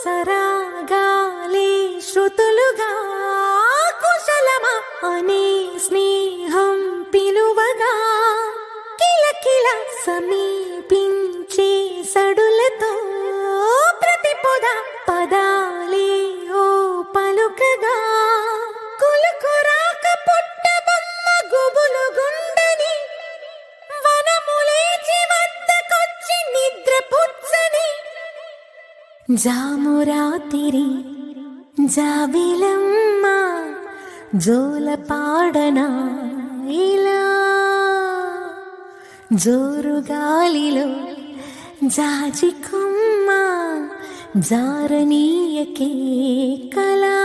సరాగాలే శృతులుగా కుశలమా అనే స్నేహం పిలువగా కిలకిల సమీపించే సడులతో ప్రతి పొద పదాలే ఓ పలుకగా కులుకురాక పుట్టబొమ్మ గుబులు గుండని వనములేచి వద్దకొచ్చి నిద్ర పుచ్చని జామురాతిరి జాబిలమ్మ జోల పాడనా ఇలా జోరు గాలిలో జాజి కొమ్మ జారనీయకే కళా